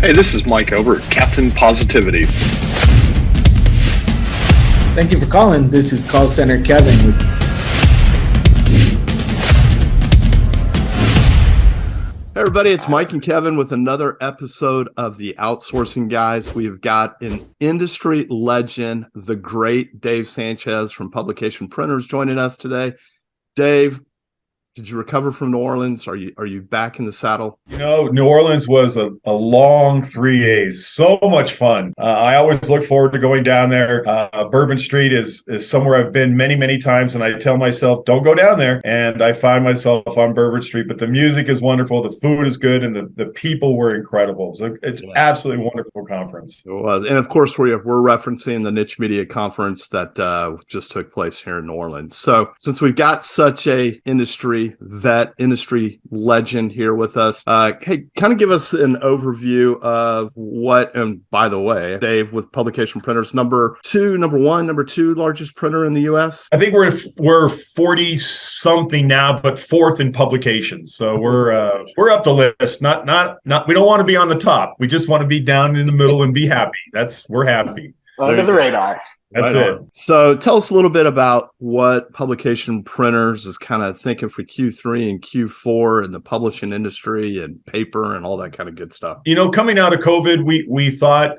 Hey, this is Mike over at Captain Positivity. Thank you for calling. This is Call Center Kevin. Hey everybody, it's Mike and Kevin with another episode of the Outsourcing Guys. We've got an industry legend, the great Dave Sanchez from Publication Printers joining us today. Dave, did you recover from New Orleans? Are you back in the saddle? You know, New Orleans was a long 3 days. So much fun. I always look forward to going down there. Bourbon Street is somewhere I've been many, many times, and I tell myself, don't go down there. And I find myself on Bourbon Street. But the music is wonderful. The food is good, and the people were incredible. So it's absolutely wonderful conference. It was. And of course, we're referencing the Niche Media Conference that just took place here in New Orleans. So since we've got such a industry legend here with us, hey, kind of give us an overview of what, and by the way, Dave, with Publication Printers, number two largest printer in the U.S. I think we're 40 something now, but fourth in publications. So we're up the list. Not we don't want to be on the top. We just want to be down in the middle and be happy. We're happy. Under the radar. That's right it. So tell us a little bit about what Publication Printers is kind of thinking for Q3 and Q4 in the publishing industry and paper and all that kind of good stuff. You know, coming out of COVID, we thought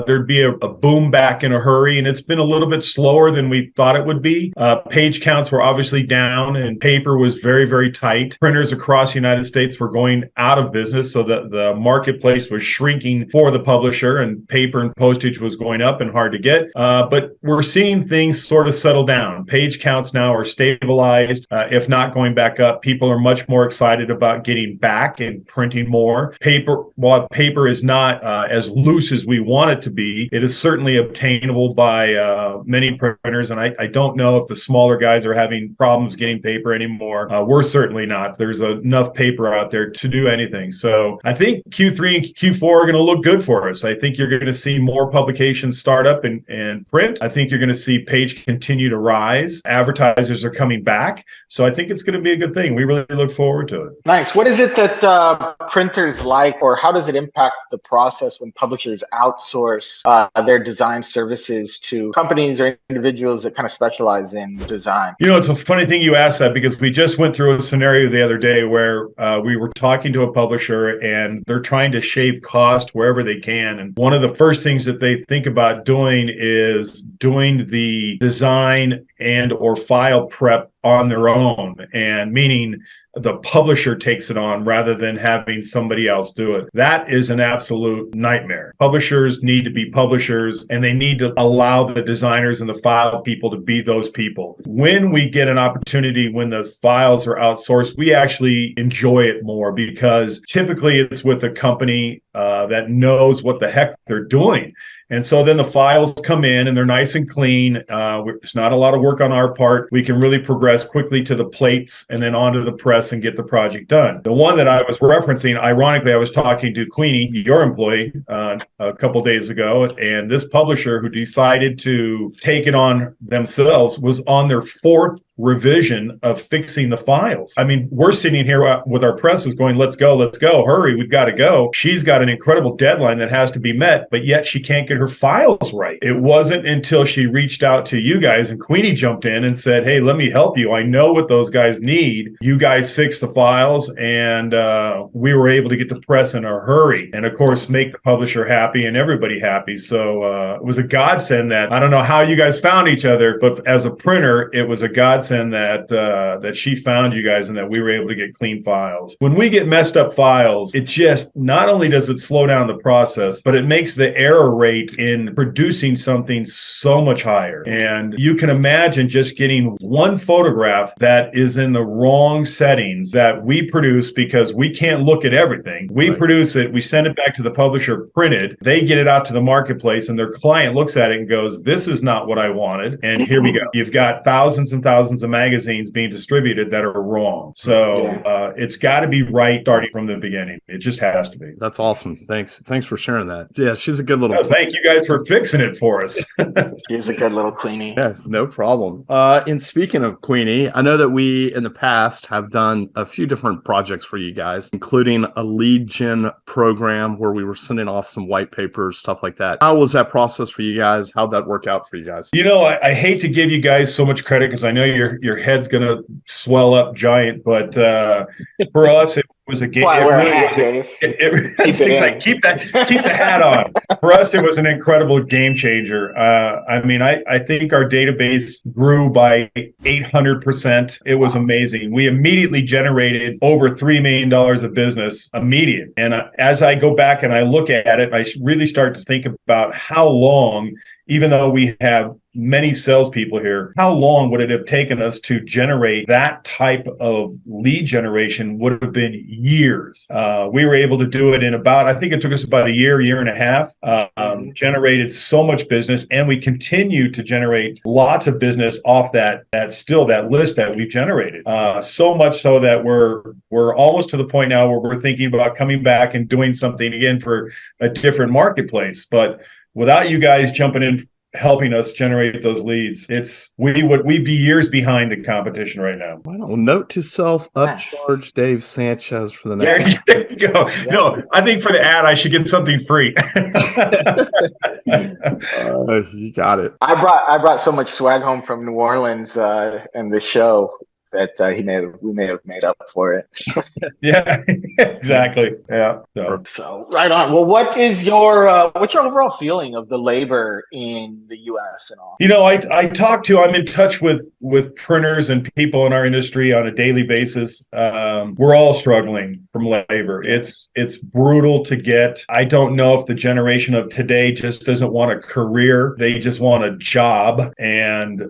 there'd be a boom back in a hurry, and it's been a little bit slower than we thought it would be. Page counts were obviously down, and paper was very, very tight. Printers across the United States were going out of business, so the marketplace was shrinking for the publisher, and paper and postage was going up and hard to get. But we're seeing things sort of settle down. Page counts now are stabilized, if not going back up. People are much more excited about getting back and printing more. While paper is not as loose as we want it to be, it is certainly obtainable by many printers. And I don't know if the smaller guys are having problems getting paper anymore. We're certainly not. There's enough paper out there to do anything. So I think Q3 and Q4 are going to look good for us. I think you're going to see more publications start up and print. I think you're going to see page continue to rise. Advertisers are coming back. So I think it's going to be a good thing. We really look forward to it. Nice. What is it that printers like, or how does it impact the process when publishers outsource their design services to companies or individuals that kind of specialize in design? You know, it's a funny thing you asked that, because we just went through a scenario the other day where we were talking to a publisher and they're trying to shave cost wherever they can. And one of the first things that they think about doing is doing the design and or file prep on their own, and meaning the publisher takes it on rather than having somebody else do it. That is an absolute nightmare. Publishers need to be publishers, and they need to allow the designers and the file people to be those people. When we get an opportunity, when the files are outsourced, we actually enjoy it more, because typically it's with a company that knows what the heck they're doing. And so then the files come in and they're nice and clean. There's not a lot of work on our part. We can really progress quickly to the plates and then onto the press and get the project done. The one that I was referencing, ironically, I was talking to Queenie, your employee, a couple days ago, and this publisher who decided to take it on themselves was on their fourth revision of fixing the files. I mean, we're sitting here with our presses going, let's go, hurry, we've got to go. She's got an incredible deadline that has to be met, but yet she can't get her files right. It wasn't until she reached out to you guys and Queenie jumped in and said, hey, let me help you. I know what those guys need. You guys fix the files, and we were able to get the press in a hurry. And of course, make the publisher happy and everybody happy. So it was a godsend that, I don't know how you guys found each other, but as a printer, it was a godsend that she found you guys and that we were able to get clean files. When we get messed up files, it just, not only does it slow down the process, but it makes the error rate in producing something so much higher. And you can imagine just getting one photograph that is in the wrong settings that we produce, because we can't look at everything. We produce it, we send it back to the publisher printed, they get it out to the marketplace, and their client looks at it and goes, this is not what I wanted. And here we go. You've got thousands and thousands thousands of magazines being distributed that are wrong. So it's got to be right starting from the beginning. It just has to be. That's awesome. Thanks for sharing that. Yeah, she's a good little. Thank you guys for fixing it for us. She's a good little queenie. Yeah, no problem. And speaking of Queenie, I know that we in the past have done a few different projects for you guys, including a lead gen program where we were sending off some white papers, stuff like that. How was that process for you guys? How'd that work out for you guys? You know, I hate to give you guys so much credit because I know your head's going to swell up giant, but for us, it was a game. Why wear a hat, Dave? Keep the hat on. For us, it was an incredible game changer. I mean, I think our database grew by 800%. It was amazing. We immediately generated over $3 million of business immediate. And as I go back and I look at it, I really start to think about how long, even though we have many salespeople here, how long would it have taken us to generate that type of lead generation? Would have been years. We were able to do it in I think it took us about a year and a half, generated so much business, and we continue to generate lots of business off that list that we've generated. So much so that we're almost to the point now where we're thinking about coming back and doing something again for a different marketplace. But without you guys jumping in, helping us generate those leads, we'd be years behind the competition right now. Well, note to self: upcharge Dave Sanchez for the next. There you go. Yeah. No, I think for the ad, I should get something free. You got it. I brought so much swag home from New Orleans and the show that we may have made up for it. Yeah, exactly. Yeah. So right on. Well, what's your overall feeling of the labor in the U.S. and all? You know, I'm in touch with printers and people in our industry on a daily basis. We're all struggling from labor. It's brutal to get. I don't know if the generation of today just doesn't want a career. They just want a job. And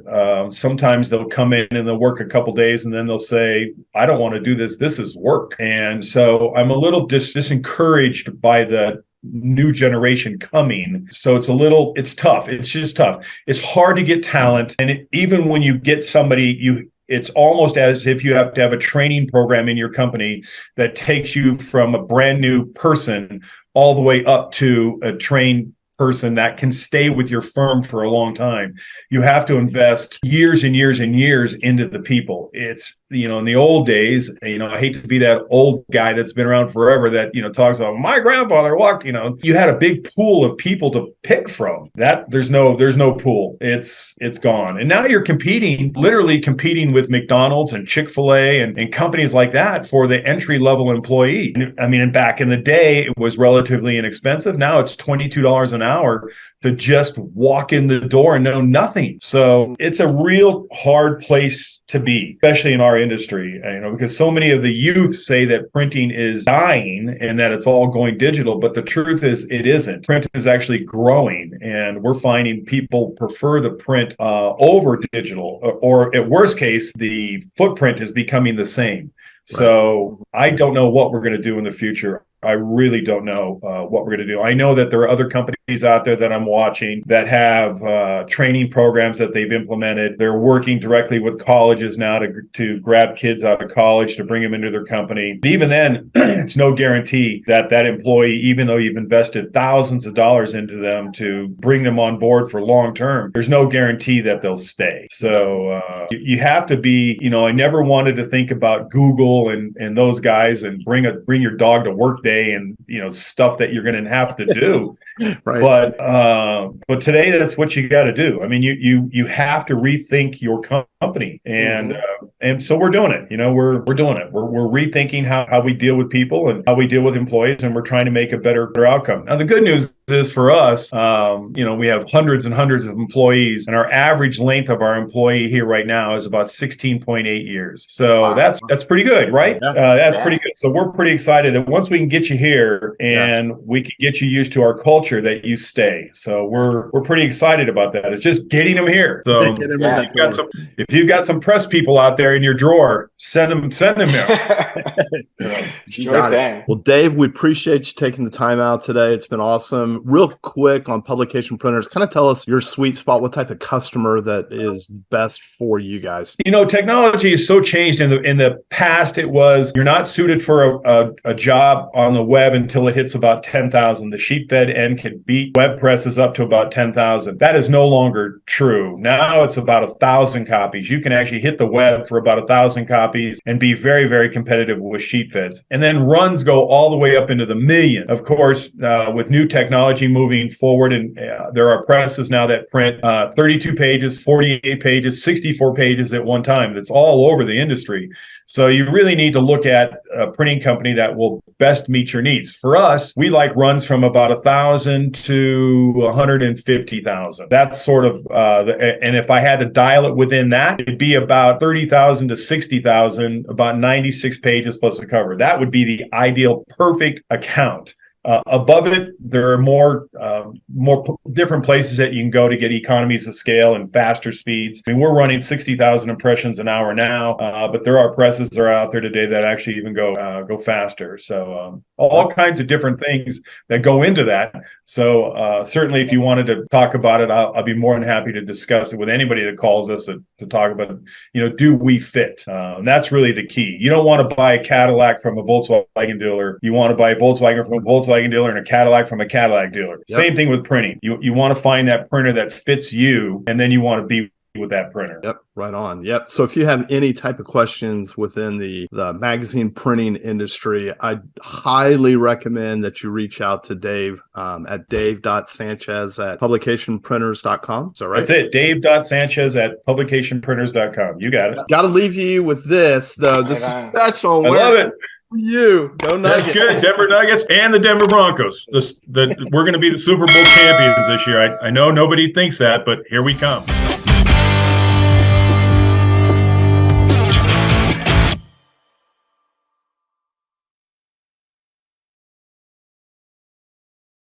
sometimes they'll come in and they'll work a couple days and then they'll say, I don't want to do this. This is work. And so I'm a little disencouraged by the new generation coming. So it's tough. It's just tough. It's hard to get talent. And even when you get somebody, it's almost as if you have to have a training program in your company that takes you from a brand new person all the way up to a trained person that can stay with your firm for a long time. You have to invest years and years and years into the people. It's, in the old days, I hate to be that old guy that's been around forever that, talks about my grandfather walked, you had a big pool of people to pick from. That there's no pool. It's gone. And now you're literally competing with McDonald's and Chick-fil-A and companies like that for the entry level employee. And back in the day, it was relatively inexpensive. Now it's $22 an hour to just walk in the door and know nothing. So it's a real hard place to be, especially in our industry, because so many of the youth say that printing is dying and that it's all going digital. But the truth is it isn't. Print is actually growing, and we're finding people prefer the print over digital, or at worst case, the footprint is becoming the same. So I don't know what we're going to do in the future. I really don't know what we're going to do. I know that there are other companies out there that I'm watching that have training programs that they've implemented. They're working directly with colleges now to grab kids out of college to bring them into their company. But even then, it's no guarantee that employee, even though you've invested thousands of dollars into them to bring them on board for long term, there's no guarantee that they'll stay. So you have to be, I never wanted to think about Google and those guys and bring your dog to work day and stuff that you're going to have to do. Right. But today that's what you got to do. I mean, you have to rethink your company, and so we're doing it. We're doing it. We're rethinking how we deal with people and how we deal with employees, and we're trying to make a better outcome. Now, the good news is for us, we have hundreds and hundreds of employees, and our average length of our employee here right now is about 16.8 years. So that's pretty good, right? That's pretty good. So we're pretty excited that once we can get you here and we can get you used to our culture, that you stay. So we're pretty excited about that. It's just getting them here. So if you've got some press people out there there in your drawer, send them out. Sure thing. Well, Dave, we appreciate you taking the time out today. It's been awesome. Real quick on publication printers, kind of tell us your sweet spot, what type of customer that is best for you guys. Technology is so changed. In the past, it was you're not suited for a job on the web until it hits about 10,000. The sheet fed end can beat web presses up to about 10,000. That is no longer true. Now it's about 1,000 copies. You can actually hit the web for about 1,000 copies and be very, very competitive with sheet feds. And then runs go all the way up into the million. Of course, with new technology moving forward, and there are presses now that print 32 pages, 48 pages, 64 pages at one time. That's all over the industry. So you really need to look at a printing company that will best meet your needs. For us, we like runs from about 1,000 to 150,000. That's sort of, and if I had to dial it within that, it'd be about 30,000 to 60,000, about 96 pages plus a cover. That would be the ideal, perfect account. Above it, there are more different places that you can go to get economies of scale and faster speeds. I mean, we're running 60,000 impressions an hour now, but there are presses that are out there today that actually even go faster. So all kinds of different things that go into that. So certainly, if you wanted to talk about it, I'll be more than happy to discuss it with anybody that calls us to talk about, do we fit? And that's really the key. You don't want to buy a Cadillac from a Volkswagen dealer. You want to buy a Volkswagen from a Volkswagen dealer and a Cadillac from a Cadillac dealer. Yep. Same thing with printing. You want to find that printer that fits you, and then you want to be with that printer. Yep, right on. Yep. So if you have any type of questions within the magazine printing industry, I highly recommend that you reach out to Dave at dave.sanchez at publicationprinters.com. Is that right? That's it. Dave.sanchez at publicationprinters.com. You got it. Got to leave you with this, though. This is special. I love it. You go Nuggets. That's good. Denver Nuggets and the Denver Broncos. We're going to be the Super Bowl champions this year. I know nobody thinks that, but here we come.